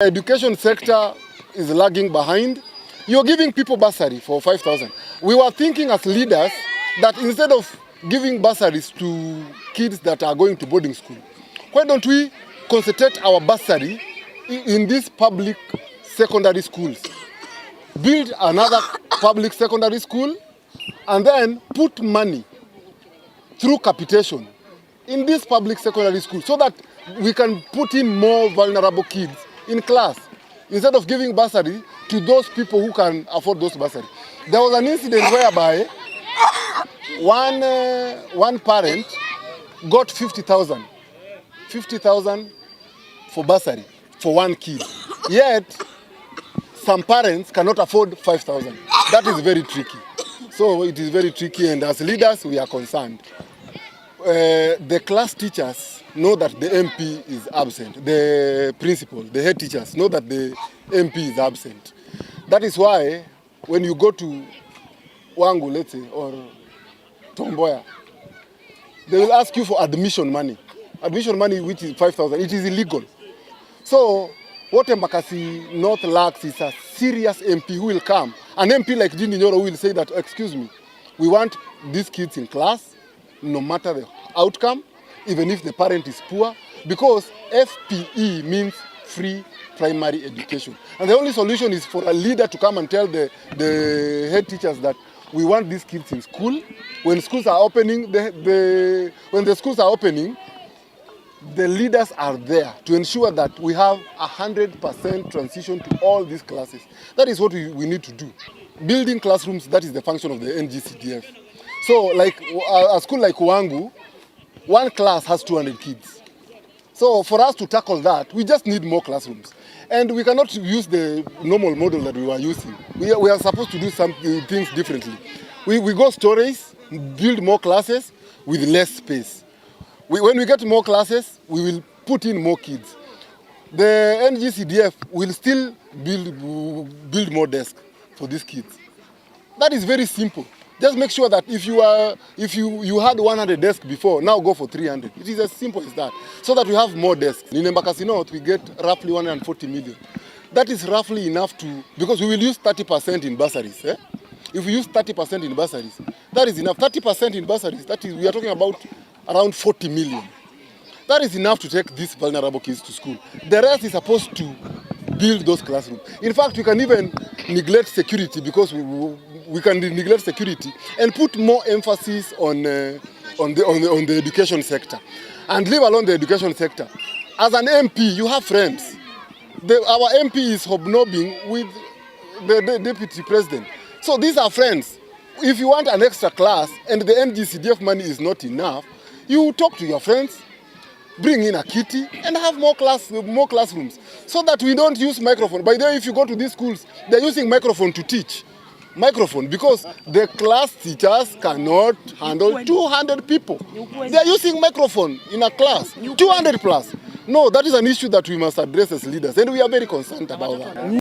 Education sector is lagging behind. You're giving people bursary for 5,000. We were thinking as leaders that instead of giving bursaries to kids that are going to boarding school, why don't we concentrate our bursary in these public secondary schools? Build another public secondary school and then put money through capitation in this public secondary school so that we can put in more vulnerable kids in class instead of giving bursary to those people who can afford those bursary. There was an incident whereby one parent got 50,000 for bursary for one kid. Yet some parents cannot afford 5,000. That is very tricky. So it is very tricky, and as leaders we are concerned. The class teachers know that the MP is absent. The principal, the head teachers know that the MP is absent. That is why when you go to Wangu, let's say, or Tomboya, they will ask you for admission money. Admission money, which is 5,000, it is illegal. So what Embakasi North lacks is a serious MP who will come. An MP like Jindi Nyoro will say that, excuse me, we want these kids in class, no matter the outcome, even if the parent is poor, because FPE means free primary education. And the only solution is for a leader to come and tell the head teachers that we want these kids in school. When schools are opening, when the schools are opening, the leaders are there to ensure that we have 100% transition to all these classes. That is what we need to do. Building classrooms, that is the function of the NGCDF. So like a school like Wangu, one class has 200 kids. So for us to tackle that, we just need more classrooms. And we cannot use the normal model that we were using. We are supposed to do some things differently. We go stories, build more classes with less space. When we get more classes, we will put in more kids. The NGCDF will still build more desks for these kids. That is very simple. Just make sure that if you had 100 desks before, now go for 300. It is as simple as that. So that we have more desks. In Embakasi North, we get roughly 140 million. That is roughly enough to, because we will use 30% in bursaries. If we use 30% in bursaries, that is enough. 30% in bursaries, that is, we are talking about around 40 million. That is enough to take these vulnerable kids to school. The rest is supposed to build those classrooms. In fact, we can even neglect security, because we can neglect security and put more emphasis on the education sector, and leave alone the education sector. As an MP, you have friends. Our MP is hobnobbing with the deputy president. So these are friends. If you want an extra class and the NGCDF money is not enough, you talk to your friends, bring in a kitty, and have more classrooms, so that we don't use microphone. By the way, if you go to these schools, they're using microphone to teach. Microphone, because the class teachers cannot handle 200 people. They're using microphone in a class, 200 plus. No, that is an issue that we must address as leaders, and we are very concerned about that.